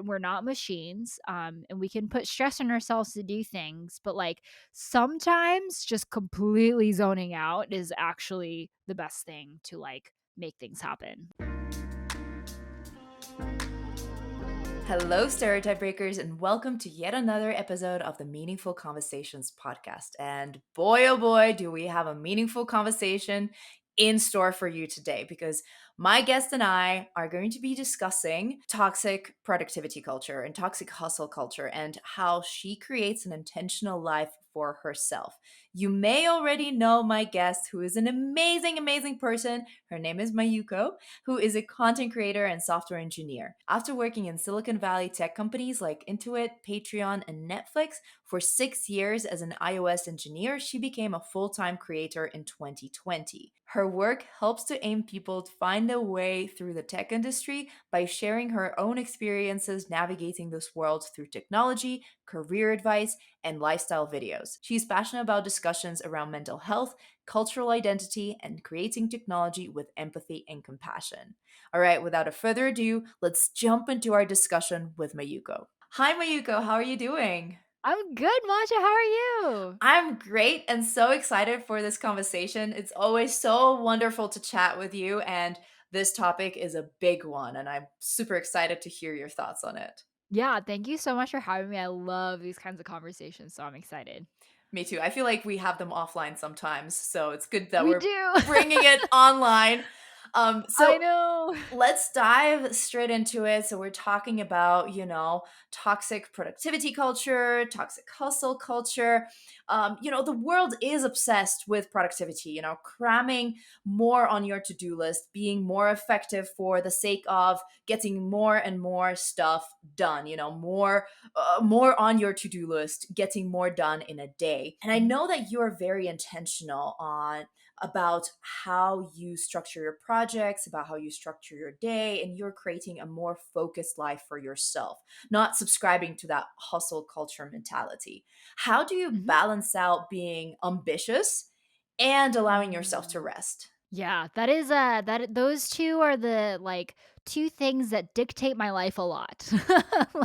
we're not machines, and we can put stress on ourselves to do things, but like sometimes just completely zoning out is actually the best thing to like make things happen. Hello, stereotype breakers, and welcome to yet another episode of the Meaningful Conversations podcast. And boy, oh boy, do we have a meaningful conversation in store for you today because my guest and I are going to be discussing toxic productivity culture and toxic hustle culture and how she creates an intentional life for herself. You may already know my guest, who is an amazing, amazing person. Her name is Mayuko, who is a content creator and software engineer. After working in Silicon Valley tech companies like Intuit, Patreon, and Netflix for 6 years as an iOS engineer, she became a full-time creator in 2020. Her work helps to aim people to find a way through the tech industry by sharing her own experiences navigating this world through technology, career advice, and lifestyle videos. She's passionate about discussions around mental health, cultural identity, and creating technology with empathy and compassion. All right, without a further ado, let's jump into our discussion with Mayuko. Hi, Mayuko. How are you doing? I'm good, Masha. How are you? I'm great and so excited for this conversation. It's always so wonderful to chat with you, and this topic is a big one, and I'm super excited to hear your thoughts on it. Yeah, thank you so much for having me. I love these kinds of conversations, so I'm excited. Me too. I feel like we have them offline sometimes, so it's good that We we're do. bringing it online. I So know. let's dive straight into it. So we're talking about, toxic productivity culture, toxic hustle culture. The world is obsessed with productivity, cramming more on your to-do list, being more effective for the sake of getting more and more stuff done, more on your to-do list, getting more done in a day. And I know that you're very intentional on about how you structure your projects, about how you structure your day, and you're creating a more focused life for yourself, not subscribing to that hustle culture mentality. How do you Mhm. balance out being ambitious and allowing yourself to Mm. rest? Yeah, that is that those two are the like two things that dictate my life a lot.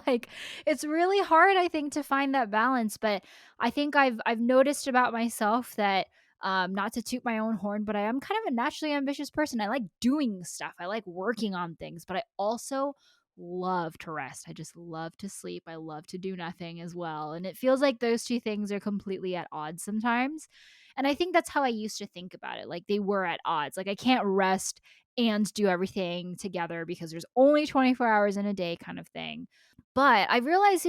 Like it's really hard I think to find that balance, but I think I've noticed about myself that not to toot my own horn, but I am kind of a naturally ambitious person. I like doing stuff. I like working on things, but I also love to rest. I just love to sleep. I love to do nothing as well. And it feels like those two things are completely at odds sometimes. And I think that's how I used to think about it. Like they were at odds. Like I can't rest and do everything together because there's only 24 hours in a day kind of thing. But I realized,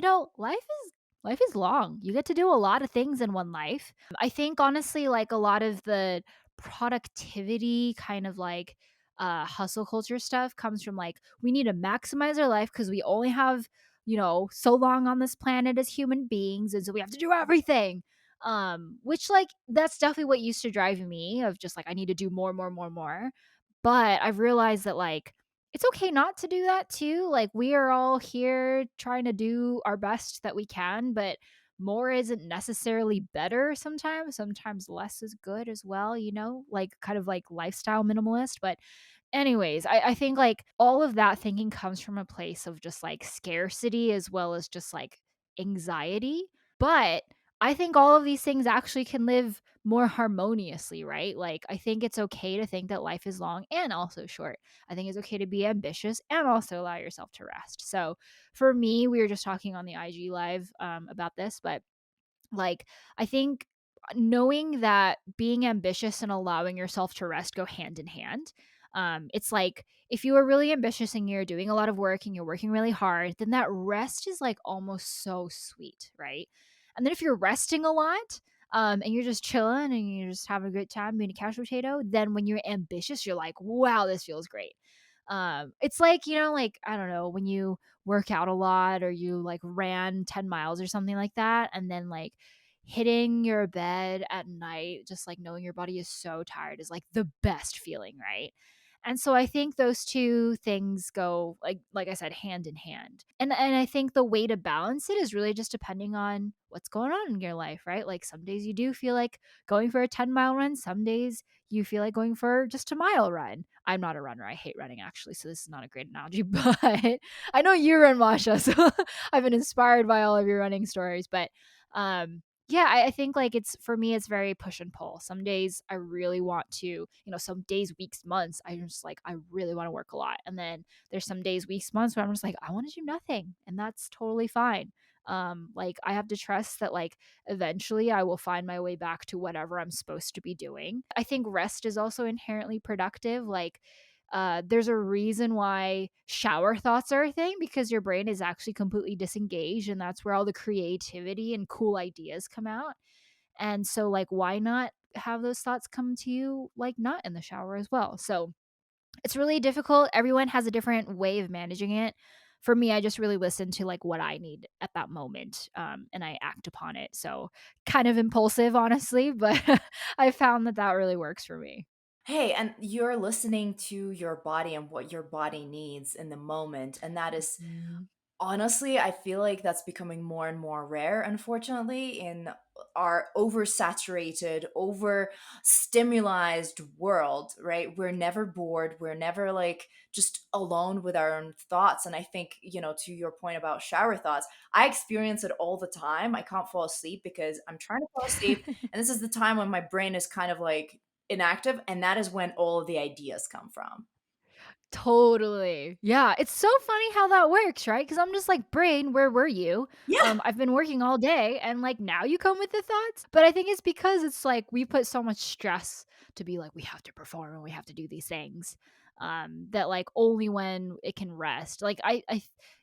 life is long. You get to do a lot of things in one life. I think honestly like a lot of the productivity kind of like hustle culture stuff comes from like we need to maximize our life because we only have so long on this planet as human beings, and so we have to do everything, which like that's definitely what used to drive me of just like I need to do more, more, more, more. But I've realized that like it's okay not to do that too. Like we are all here trying to do our best that we can, but more isn't necessarily better sometimes. Sometimes less is good as well, like kind of like lifestyle minimalist. But anyways, I think like all of that thinking comes from a place of just like scarcity as well as just like anxiety. But I think all of these things actually can live more harmoniously, right? Like, I think it's okay to think that life is long and also short. I think it's okay to be ambitious and also allow yourself to rest. So, for me, we were just talking on the IG live about this, but like, I think knowing that being ambitious and allowing yourself to rest go hand in hand. It's like if you are really ambitious and you're doing a lot of work and you're working really hard, then that rest is like almost so sweet, right? And then if you're resting a lot, and you're just chilling and you're just having a good time being a couch potato, then when you're ambitious, you're like, wow, this feels great. It's like, like, I don't know, when you work out a lot or you like ran 10 miles or something like that, and then like hitting your bed at night, just like knowing your body is so tired is like the best feeling, right? And so I think those 2 things go, like I said, hand in hand. And I think the way to balance it is really just depending on what's going on in your life, right? Like some days you do feel like going for a 10-mile run, some days you feel like going for just a mile run. I'm not a runner. I hate running actually, so this is not a great analogy, but I know you run, Masha, so I've been inspired by all of your running stories, but yeah, I think like it's for me, it's very push and pull. Some days I really want to, some days, weeks, months, I'm just like, I really want to work a lot. And then there's some days, weeks, months where I'm just like, I want to do nothing. And that's totally fine. Like I have to trust that like eventually I will find my way back to whatever I'm supposed to be doing. I think rest is also inherently productive. Like there's a reason why shower thoughts are a thing because your brain is actually completely disengaged and that's where all the creativity and cool ideas come out. And so like why not have those thoughts come to you like not in the shower as well. So it's really difficult. Everyone has a different way of managing it. For me, I just really listen to like what I need at that moment, and I act upon it. So kind of impulsive, honestly, but I found that that really works for me. Hey, and you're listening to your body and what your body needs in the moment. And that is Mhm. honestly, I feel like that's becoming more and more rare, unfortunately, in our oversaturated, over stimulized world, right? We're never bored. We're never like just alone with our own thoughts. And I think, to your point about shower thoughts, I experience it all the time. I can't fall asleep because I'm trying to fall asleep. And this is the time when my brain is kind of like inactive. And that is when all of the ideas come from. Totally. Yeah, it's so funny how that works, right? Because 'Cause I'm just like, "Brain, where were you? Yeah. I've been working all day and, like, now you come with the thoughts?" But I think it's because it's like we put so much stress to be like, "We have to perform and we have to do these things," that, like, only when it can rest. Like,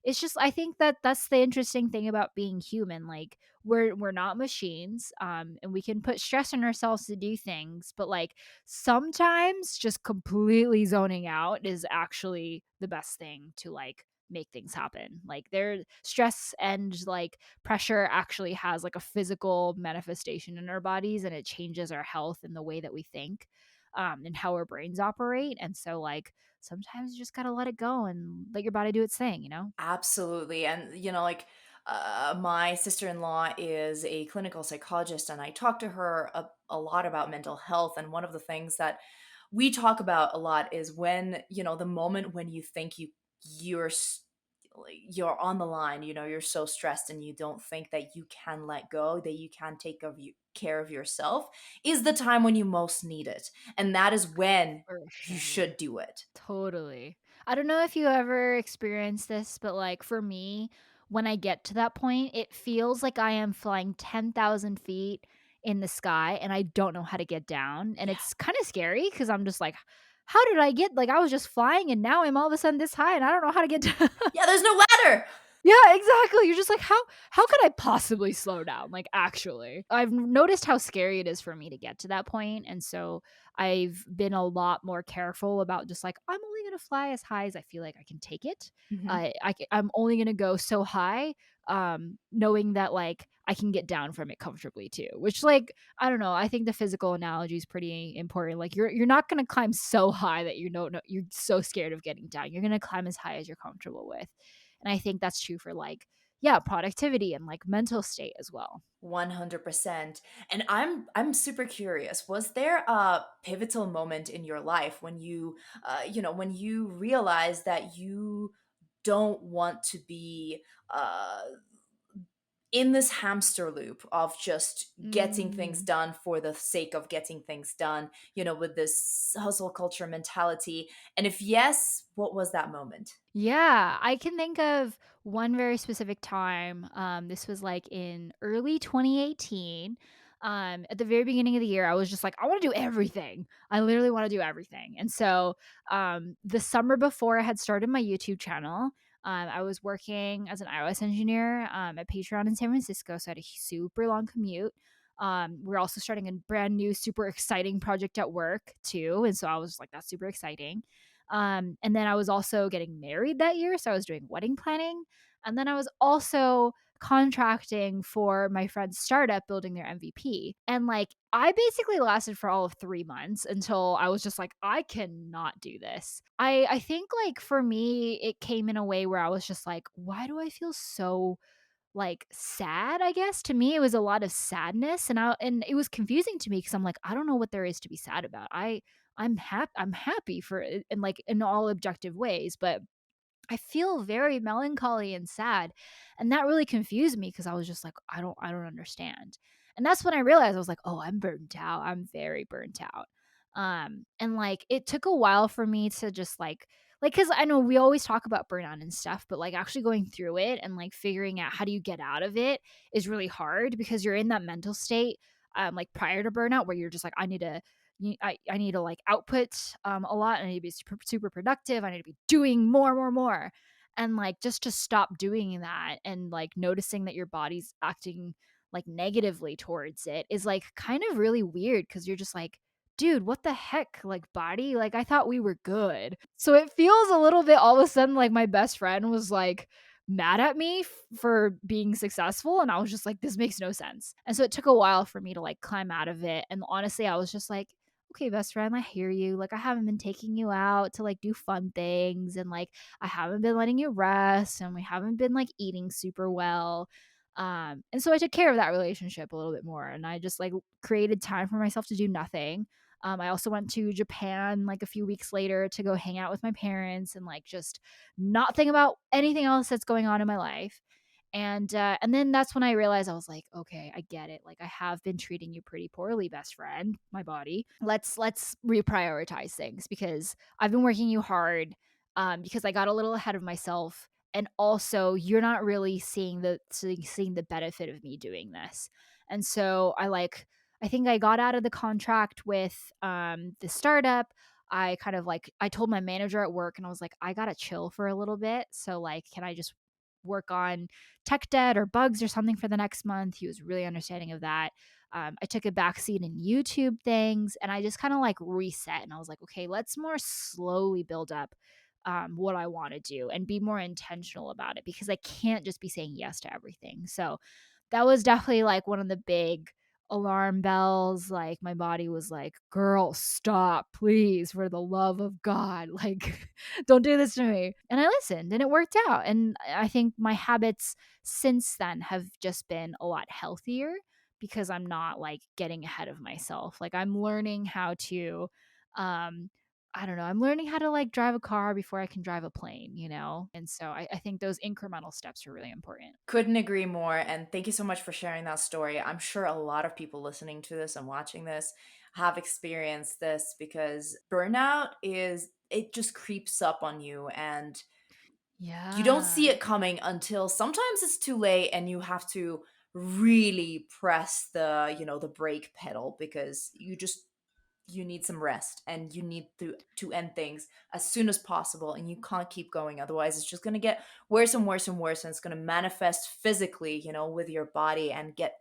it's just I think that that's the interesting thing about being human, like, we're not machines, and we can put stress on ourselves to do things, but, like, sometimes just completely zoning out is actually the best thing to like make things happen. Like their stress and like pressure actually has like a physical manifestation in our bodies and it changes our health and the way that we think and how our brains operate. And so like sometimes you just got to let it go and let your body do its thing, you know? Absolutely. And, like, my sister in law is a clinical psychologist, and I talk to her a lot about mental health. And one of the things that we talk about a lot is when, the moment when you think you're like, you're on the line, you're so stressed and you don't think that you can let go, that you can take care of yourself, is the time when you most need it. And that is when For you sure. should do it. Totally. I don't know if you ever experienced this, but like for me, when I get to that point, it feels like I am flying 10,000 feet in the sky and I don't know how to get down. And Yeah. it's kind of scary because I'm just like, how did I get like I was just flying and now I'm all of a sudden this high and I don't know how to get down. Yeah, there's no ladder. Yeah, exactly. You're just like, how could I possibly slow down? Like, actually. I've noticed how scary it is for me to get to that point, and so I've been a lot more careful about just like, I'm only gonna fly as high as I feel like I can take it. Mhm. I'm only gonna go so high, knowing that like I can get down from it comfortably too. Which like I don't know. I think the physical analogy is pretty important. Like you're not gonna climb so high that you don't know you're so scared of getting down. You're gonna climb as high as you're comfortable with. And I think that's true for like, yeah, productivity and like mental state as well. 100%. And I'm super curious. Was there a pivotal moment in your life when when you realized that you don't want to be uh in this hamster loop of just getting things Mm. done for the sake of getting things done, with this hustle culture mentality? And if yes, what was that moment? Yeah, I can think of one very specific time. This was like in early 2018. At the very beginning of the year, I was just like, I want to do everything. I literally want to do everything. And so, the summer before I had started my YouTube channel, I was working as an iOS engineer at Patreon in San Francisco. So I had a super long commute. We're also starting a brand new, super exciting project at work too. And so I was like, that's super exciting. And then I was also getting married that year, so I was doing wedding planning. And then I was also contracting for my friend's startup building their MVP. And like I basically lasted for all of 3 months until I was just like, I cannot do this. I think like for me, it came in a way where I was just like, why do I feel so like sad, I guess? To me, it was a lot of sadness and it was confusing to me because I'm like, I don't know what there is to be sad about. I'm happy for it in like in all objective ways, but I feel very melancholy and sad, and that really confused me because I was just like, I don't understand." And that's when I realized I was like, "Oh, I'm burnt out. I'm very burnt out." And, like, it took a while for me to just, because I know we always talk about burnout and stuff, but, like, actually going through it and, like, figuring out how do you get out of it is really hard because you're in that mental state, like, prior to burnout where you're just like, I need to like output a lot. I need to be super productive. I need to be doing more. And like just to stop doing that and like noticing that your body's acting like negatively towards it is like kind of really weird because you're just like, dude, what the heck? Like, body? Like, I thought we were good. So it feels a little bit all of a sudden like my best friend was like, mad at me for being successful, and I was just like, this makes no sense. And so it took a while for me to like climb out of it, and honestly I was just like, okay, best friend, I hear you. Like, I haven't been taking you out to like do fun things, and like I haven't been letting you rest, and we haven't been like eating super well. And so I took care of that relationship a little bit more, and I just like created time for myself to do nothing. I also went to Japan like a few weeks later to go hang out with my parents and like just not think about anything else that's going on in my life. And then that's when I realized I was like, okay, I get it. Like I have been treating you pretty poorly, best friend, my body. Let's reprioritize things because I've been working you hard because I got a little ahead of myself, and also you're not really seeing the benefit of me doing this. And so I think I got out of the contract with the startup. I kind of like I told my manager at work and I was like, I gotta chill for a little bit. So like, can I just work on tech debt or bugs or something for the next month? He was really understanding of that. I took a backseat in YouTube things and I just kind of like reset and I was like, okay, let's more slowly build up what I want to do and be more intentional about it because I can't just be saying yes to everything. So that was definitely like one of the big alarm bells. Like my body was like, girl, stop, please, for the love of God. Like, don't do this to me. And I listened and it worked out. And I think my habits since then have just been a lot healthier because I'm not like getting ahead of myself. Like I'm learning how to um I don't know, I'm learning how to like drive a car before I can drive a plane, you know? And so I think those incremental steps are really important. Couldn't agree more. And thank you so much for sharing that story. I'm sure a lot of people listening to this and watching this have experienced this because burnout is, it just creeps up on you and you don't see Yeah. it coming until sometimes it's too late and you have to really press the, the brake pedal because you need some rest and you need to end things as soon as possible and you can't keep going, otherwise it's just going to get worse and worse and worse, and it's going to manifest physically, with your body and get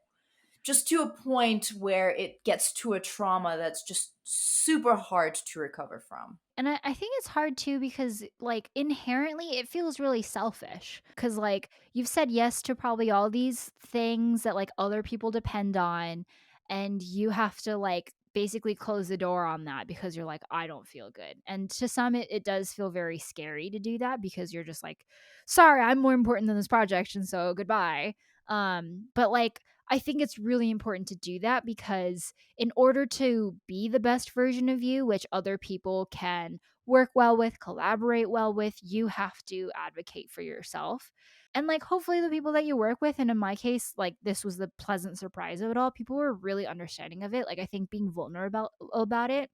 just to a point where it gets to a trauma that's just super hard to recover from. And I think it's hard too because, like, inherently it feels really selfish. Cause, like, you've said yes to probably all these things that, like, other people depend on. And you have to, like, basically close the door on that because you're like, I don't feel good. And to some, it does feel very scary to do that because you're just like, sorry, I'm more important than this project. And so goodbye. But, like, I think it's really important to do that because in order to be the best version of you, which other people can work well with, collaborate well with, you have to advocate for yourself. And like hopefully the people that you work with, and in my case, like this was the pleasant surprise of it all. People were really understanding of it. Like I think being vulnerable about it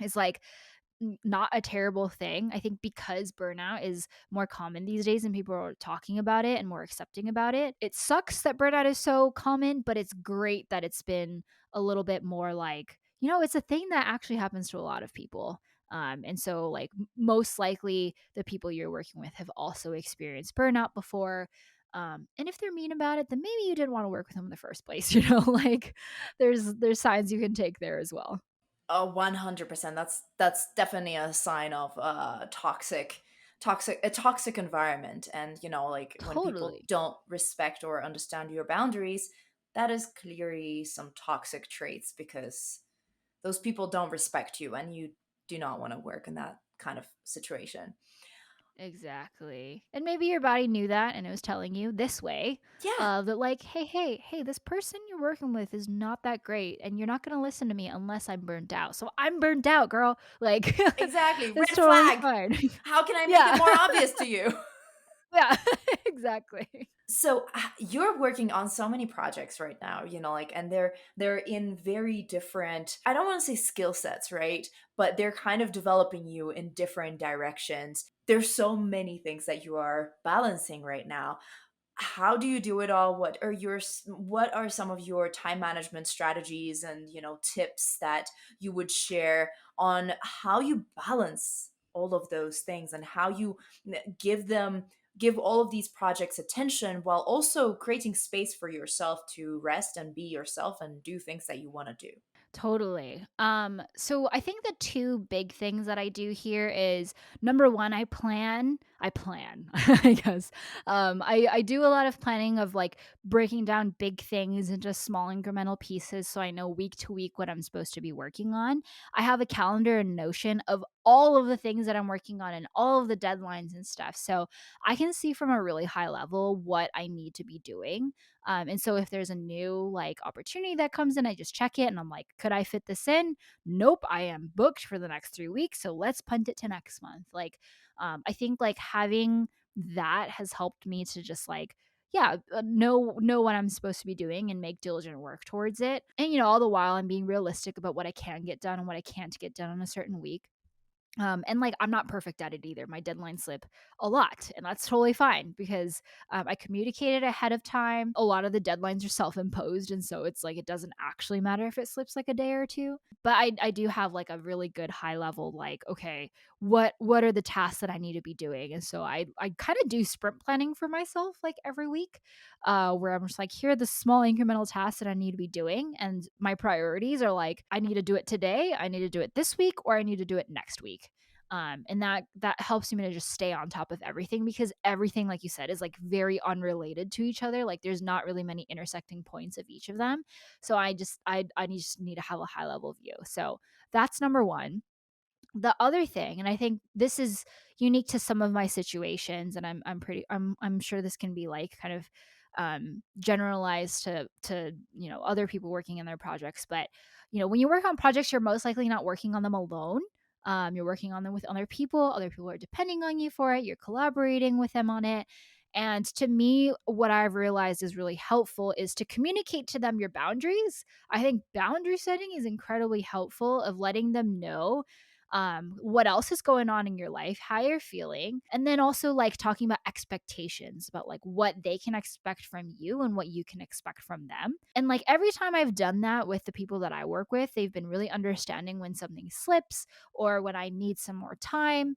is like not a terrible thing. I think because burnout is more common these days and people are talking about it and more accepting about it. It sucks that burnout is so common, but it's great that it's been a little bit more like, it's a thing that actually happens to a lot of people. And so, like, most likely the people you're working with have also experienced burnout before. And if they're mean about it, then maybe you didn't want to work with them in the first place. Like there's signs you can take there as well. Oh, 100%. That's definitely a sign of toxic toxic environment, and like when people Totally. don't respect or understand your boundaries, that is clearly some toxic traits, because those people don't respect you, and you do not want to work in that kind of situation. Exactly. And maybe your body knew that and it was telling you this way, Yeah, that like, hey, this person you're working with is not that great and you're not going to listen to me unless I'm burnt out. So I'm burnt out, girl. Like exactly. it's Red totally flag. fine. How can I make it Yeah. more obvious to you? Yeah. Exactly. So you're working on so many projects right now, like, and they're in very different, I don't want to say skill sets, right? But they're kind of developing you in different directions. There's so many things that you are balancing right now. How do you do it all? What are some of your time management strategies and tips that you would share on how you balance all of those things, and how you give all of these projects attention while also creating space for yourself to rest and be yourself and do things that you want to do? Totally. So I think the two big things that I do here is number one, I plan, I guess. I do a lot of planning of like breaking down big things into small incremental pieces so I know week to week what I'm supposed to be working on. I have a calendar and Notion of all of the things that I'm working on and all of the deadlines and stuff. So I can see from a really high level what I need to be doing. And so if there's a new like opportunity that comes in, I just check it and I'm like, could I fit this in? Nope, I am booked for the next 3 weeks. So let's punt it to next month. Like, I think like having that has helped me to just like, yeah, know what I'm supposed to be doing and make diligent work towards it. And all the while I'm being realistic about what I can get done and what I can't get done in a certain week. And like I'm not perfect at it either. My deadlines slip a lot, and that's totally fine because I communicated ahead of time. A lot of the deadlines are self-imposed, and so it's like it doesn't actually matter if it slips like a day or two. But I do have like a really good high level, like okay, what are the tasks that I need to be doing, and so I kind of do sprint planning for myself like every week, where I'm just like here are the small incremental tasks that I need to be doing, and my priorities are like I need to do it today, I need to do it this week, or I need to do it next week. And that helps me to just stay on top of everything because everything, like you said, is like very unrelated to each other. Like there's not really many intersecting points of each of them. So I just need to have a high level view. So that's number one. The other thing, and I think this is unique to some of my situations, and I'm sure this can be like kind of generalized to other people working in their projects, but when you work on projects, you're most likely not working on them alone. You're working on them with other people are depending on you for it, you're collaborating with them on it. And to me, what I've realized is really helpful is to communicate to them your boundaries. I think boundary setting is incredibly helpful of letting them know what else is going on in your life, how you're feeling, and then also like talking about expectations about like what they can expect from you and what you can expect from them. And like every time I've done that with the people that I work with, they've been really understanding when something slips or when I need some more time.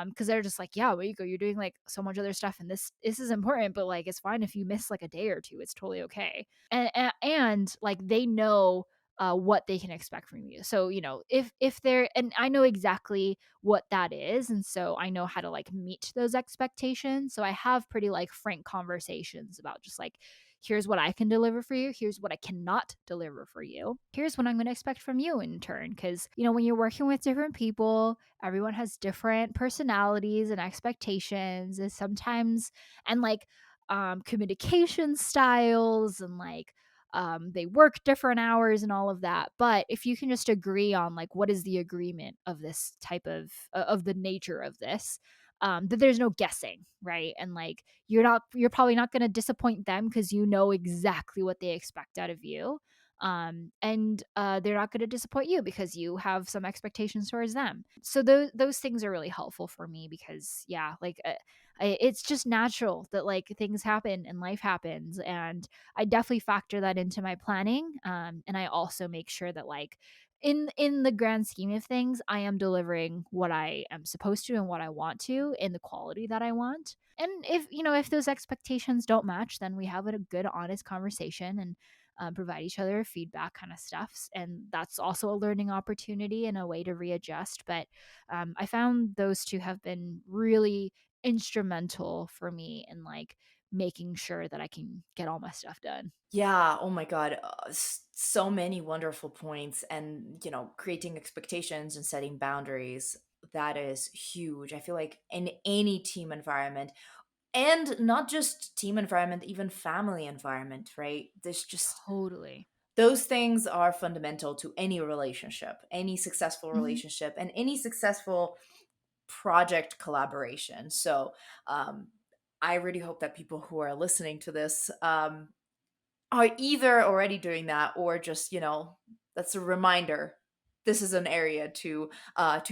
Because they're just like, yeah, Mayuko, you're doing like so much other stuff, and this is important, but like it's fine if you miss like a day or two, it's totally okay. And like they know what they can expect from you. So, if they're and I know exactly what that is, and so I know how to like meet those expectations. So I have pretty like frank conversations about just like here's what I can deliver for you, here's what I cannot deliver for you. Here's what I'm going to expect from you in turn because, when you're working with different people, everyone has different personalities and expectations and sometimes and like communication styles and like they work different hours and all of that. But if you can just agree on like what is the agreement of this type of the nature of this, that there's no guessing, right? And like you're probably not going to disappoint them because you know exactly what they expect out of you. And they're not going to disappoint you because you have some expectations towards them. So those things are really helpful for me because yeah, like it's just natural that like things happen and life happens, and I definitely factor that into my planning. And I also make sure that like in the grand scheme of things, I am delivering what I am supposed to and what I want to in the quality that I want. And if those expectations don't match, then we have a good, honest conversation and provide each other feedback kind of stuff. And that's also a learning opportunity and a way to readjust. But I found those two have been really instrumental for me in like making sure that I can get all my stuff done. Yeah, oh my God. So many wonderful points. And, creating expectations and setting boundaries, that is huge. I feel like in any team environment, and not just team environment, even family environment, right? There's just Totally. those things are fundamental to any relationship, any successful Mhm. relationship, and any successful project collaboration. So, um, I really hope that people who are listening to this are either already doing that or just, that's a reminder. This is an area to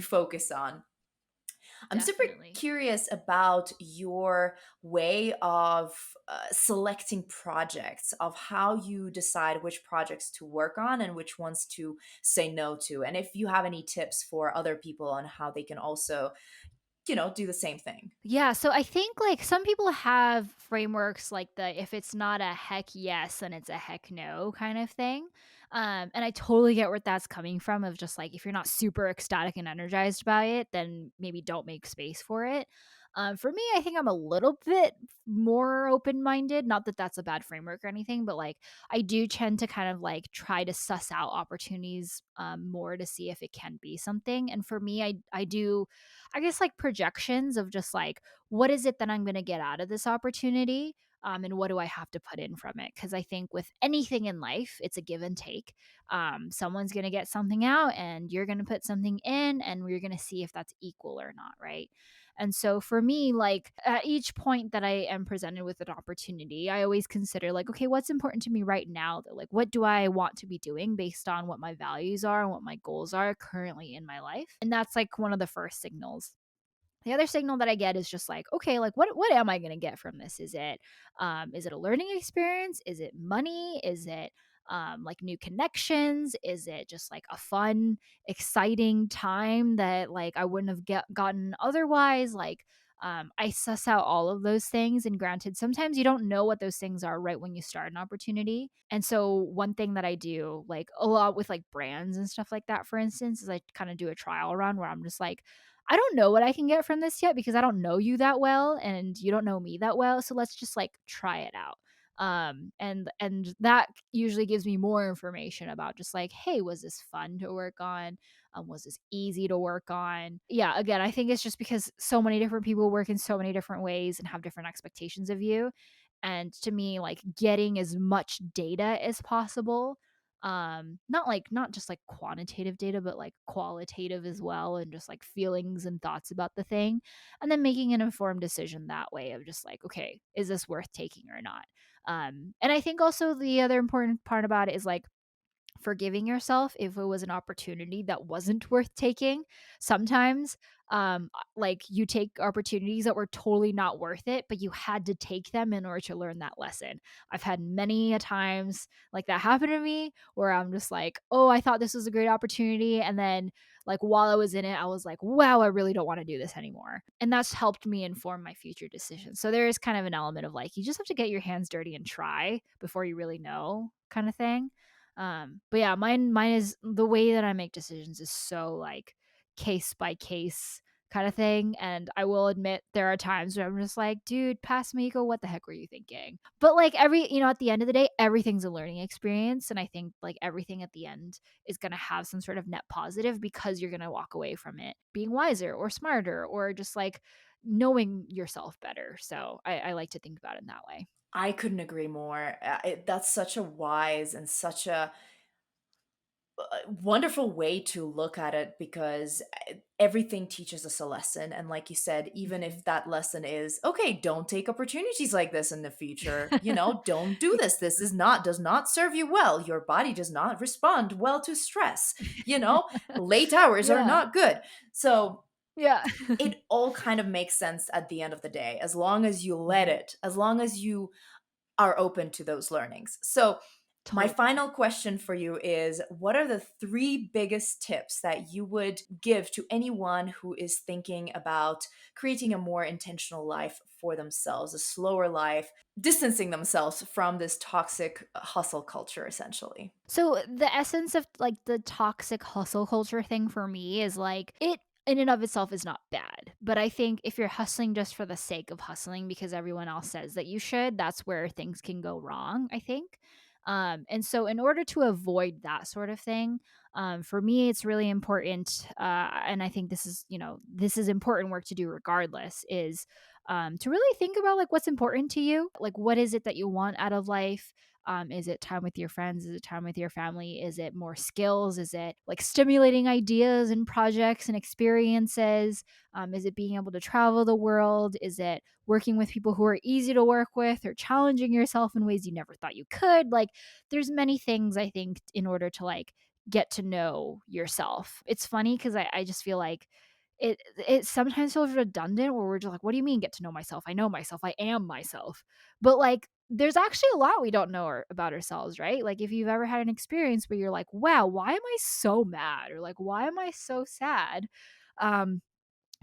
focus on. I'm super Definitely. curious about your way of selecting projects, of how you decide which projects to work on and which ones to say no to. And if you have any tips for other people on how they can also, do the same thing. Yeah, so I think like some people have frameworks like the if it's not a heck yes, then it's a heck no kind of thing. And I totally get where that's coming from of just like if you're not super ecstatic and energized by it, then maybe don't make space for it. For me, I think I'm a little bit more open minded. Not that that's a bad framework or anything, but like I do tend to kind of like try to suss out opportunities more to see if it can be something. And for me, I do I guess like projections of just like what is it that I'm going to get out of this opportunity, and what do I have to put in from it? Because I think with anything in life, it's a give and take. Someone's going to get something out, and you're going to put something in, and we're going to see if that's equal or not, right? And so for me, like at each point that I am presented with an opportunity, I always consider like, okay, what's important to me right now? Though? Like, what do I want to be doing based on what my values are and what my goals are currently in my life? And that's like one of the first signals. The other signal that I get is just like, okay, like what am I gonna get from this? Is it a learning experience? Is it money? Is it like new connections? Is it just like a fun, exciting time that like I wouldn't have gotten otherwise? Like I suss out all of those things. And granted, sometimes you don't know what those things are right when you start an opportunity. And so, one thing that I do, like a lot with like brands and stuff like that, for instance, is I kind of do a trial run where I'm just like, I don't know what I can get from this yet because I don't know you that well and you don't know me that well. So let's just like try it out. And that usually gives me more information about just like, hey, was this fun to work on? Was this easy to work on? Yeah, again, I think it's just because so many different people work in so many different ways and have different expectations of you. And to me, like getting as much data as possible, not just like quantitative data but like qualitative as well, and just like feelings and thoughts about the thing, and then making an informed decision that way of just like, okay, is this worth taking or not? And I think also the other important part about it is like forgiving yourself if it was an opportunity that wasn't worth taking. Sometimes, like you take opportunities that were totally not worth it, but you had to take them in order to learn that lesson. I've had many a times like that happen to me where I'm just like, oh, I thought this was a great opportunity. And then, like, while I was in it, I was like, wow, I really don't want to do this anymore. And that's helped me inform my future decisions. So there is kind of an element of like, you just have to get your hands dirty and try before you really know, kind of thing. But yeah, mine is the way that I make decisions is so like case by case kind of thing. And I will admit there are times where I'm just like, dude, past Mayuko, what the heck were you thinking? But like at the end of the day, everything's a learning experience. And I think like everything at the end is gonna have some sort of net positive because you're gonna walk away from it being wiser or smarter or just like knowing yourself better. So I like to think about it in that way. I couldn't agree more. That's such a wise and such a wonderful way to look at it because everything teaches us a lesson. And like you said, even Mhm. if that lesson is, okay, don't take opportunities like this in the future, don't do this. This is not, does not serve you well. Your body does not respond well to stress. You know, late hours are Yeah. not good. So Yeah. it all kind of makes sense at the end of the day, as long as you let Mhm. it, as long as you are open to those learnings. So, my Totally. final question for you is, what are the three biggest tips that you would give to anyone who is thinking about creating a more intentional life for themselves, a slower life, distancing themselves from this toxic hustle culture, essentially? So the essence of like the toxic hustle culture thing for me is like in and of itself is not bad. But I think if you're hustling just for the sake of hustling because everyone else says that you should, that's where things can go wrong, I think. And so, in order to avoid that sort of thing, for me, it's really important. And I think this is, this is important work to do regardless, is to really think about like what's important to you. Like, what is it that you want out of life? Is it time with your friends? Is it time with your family? Is it more skills? Is it like stimulating ideas and projects and experiences? Is it being able to travel the world? Is it working with people who are easy to work with or challenging yourself in ways you never thought you could? Like, there's many things I think in order to like get to know yourself. It's funny because I just feel like it sometimes feels redundant where we're just like, what do you mean get to know myself? I know myself. I am myself. But like there's actually a lot we don't know about ourselves, right? Like if you've ever had an experience where you're like, wow, why am I so mad? Or like, why am I so sad? Um,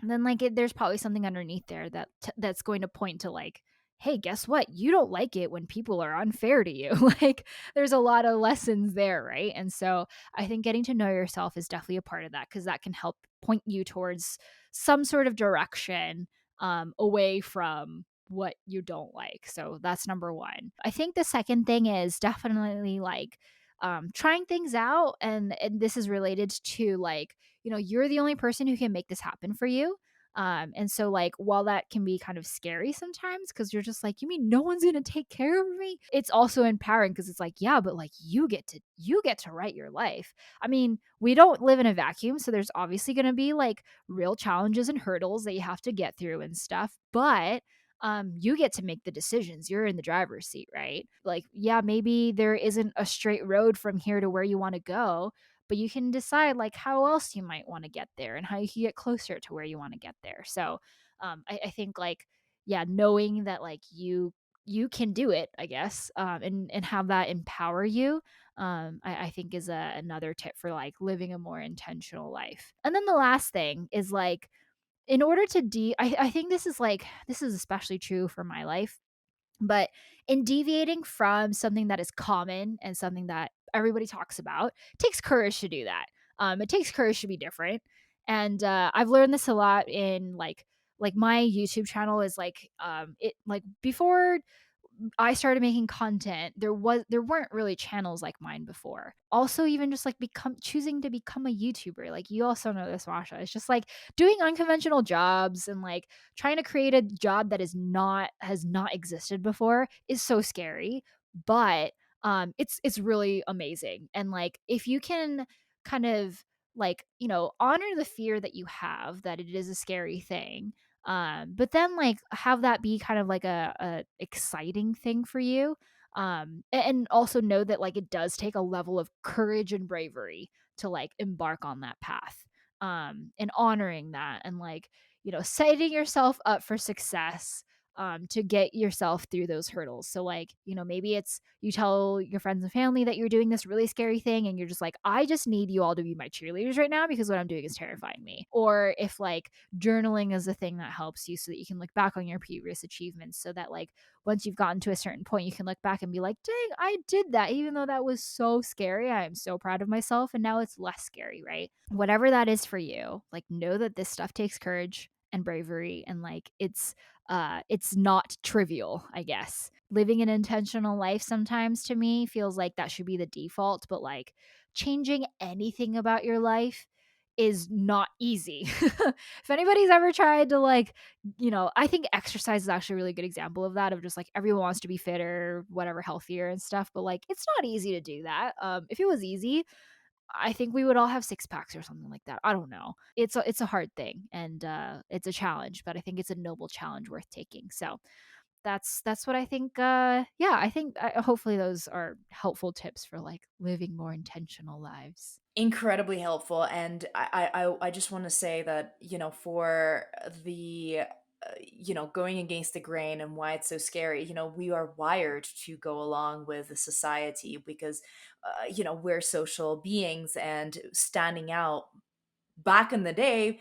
and then like there's probably something underneath there that's going to point to like, hey, guess what? You don't like it when people are unfair to you. Like there's a lot of lessons there, right? And so I think getting to know yourself is definitely a part of that because that can help point you towards some sort of direction away from what you don't like. So that's number one. I think the second thing is definitely like trying things out, and this is related to like, you're the only person who can make this happen for you. And so like while that can be kind of scary sometimes because you're just like, you mean no one's gonna take care of me? It's also empowering because it's like, yeah, but like you get to write your life. I mean, we don't live in a vacuum, so there's obviously gonna be like real challenges and hurdles that you have to get through and stuff. But you get to make the decisions. You're in the driver's seat, right? Like, yeah, maybe there isn't a straight road from here to where you want to go, but you can decide like how else you might want to get there and how you can get closer to where you want to get there. So, I think like, yeah, knowing that like you can do it, I guess, and have that empower you, I think is another tip for like living a more intentional life. And then the last thing is like in order to I think this is especially true for my life, but in deviating from something that is common and something that everybody talks about, it takes courage to do that. It takes courage to be different. And I've learned this a lot in like my YouTube channel is like it like before I started making content, there weren't really channels like mine before. Also, even just like become choosing to become a YouTuber, like you also know this, Masha. It's just like doing unconventional jobs and like trying to create a job that has not existed before is so scary. But it's really amazing. And like if you can kind of like, honor the fear that you have that it is a scary thing, but then like have that be kind of like a exciting thing for you, and also know that like it does take a level of courage and bravery to like embark on that path, and honoring that and like, setting yourself up for success, to get yourself through those hurdles. So like, maybe it's you tell your friends and family that you're doing this really scary thing and you're just like, I just need you all to be my cheerleaders right now because what I'm doing is terrifying me. Or if like journaling is a thing that helps you so that you can look back on your previous achievements, so that like once you've gotten to a certain point you can look back and be like, dang, I did that even though that was so scary. I am so proud of myself and now it's less scary, right? Whatever that is for you, like know that this stuff takes courage and bravery, and like it's not trivial, I guess. Living an intentional life sometimes to me feels like that should be the default, but like changing anything about your life is not easy. If anybody's ever tried to like, I think exercise is actually a really good example of that, of just like everyone wants to be fitter, whatever, healthier and stuff, but like it's not easy to do that. If it was easy, I think we would all have six packs or something like that. I don't know. It's a hard thing, and it's a challenge, but I think it's a noble challenge worth taking. So that's what I think. Yeah, I think hopefully those are helpful tips for like living more intentional lives. Incredibly helpful, and I just want to say that, for the going against the grain and why it's so scary. We are wired to go along with the society because we're social beings, and standing out back in the day,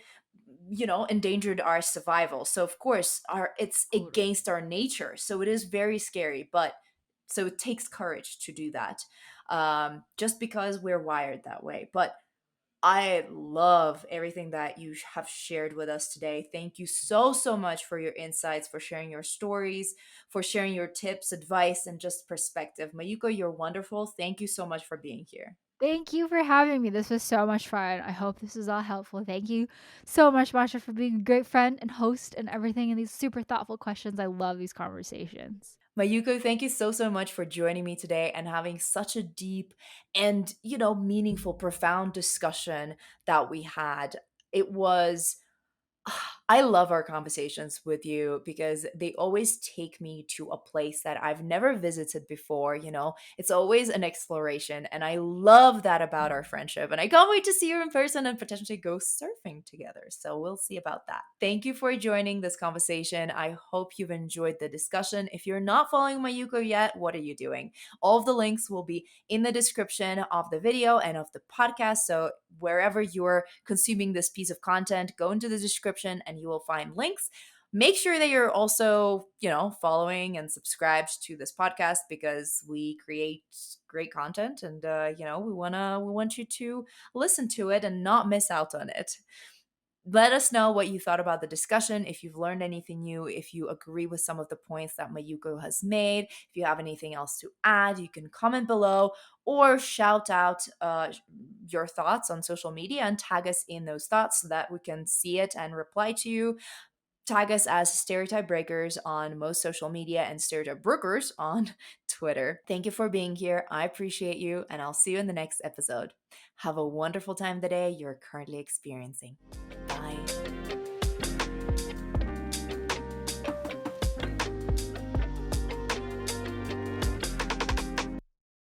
endangered our survival. So of course our it's Totally. against our nature, so it is very scary, but so it takes courage to do that, just because we're wired that way. But I love everything that you have shared with us today. Thank you so, so much for your insights, for sharing your stories, for sharing your tips, advice, and just perspective. Mayuko, you're wonderful. Thank you so much for being here. Thank you for having me. This was so much fun. I hope this was all helpful. Thank you so much, Masha, for being a great friend and host and everything, and these super thoughtful questions. I love these conversations. Mayuko, thank you so, so much for joining me today and having such a deep and, meaningful, profound discussion that we had. It was I love our conversations with you because they always take me to a place that I've never visited before. It's always an exploration. And I love that about our friendship. And I can't wait to see you in person and potentially go surfing together. So we'll see about that. Thank you for joining this conversation. I hope you've enjoyed the discussion. If you're not following Mayuko yet, what are you doing? All of the links will be in the description of the video and of the podcast. So wherever you're consuming this piece of content, go into the description and you will find links. Make sure that you're also, following and subscribed to this podcast because we create great content and we want you to listen to it and not miss out on it. Let us know what you thought about the discussion, if you've learned anything new, if you agree with some of the points that Mayuko has made. If you have anything else to add, you can comment below or shout out your thoughts on social media and tag us in those thoughts so that we can see it and reply to you. Tag us as Stereotype Breakers on most social media and Stereotype Brokers on Twitter. Thank you for being here. I appreciate you, and I'll see you in the next episode. Have a wonderful time today you're currently experiencing. Bye.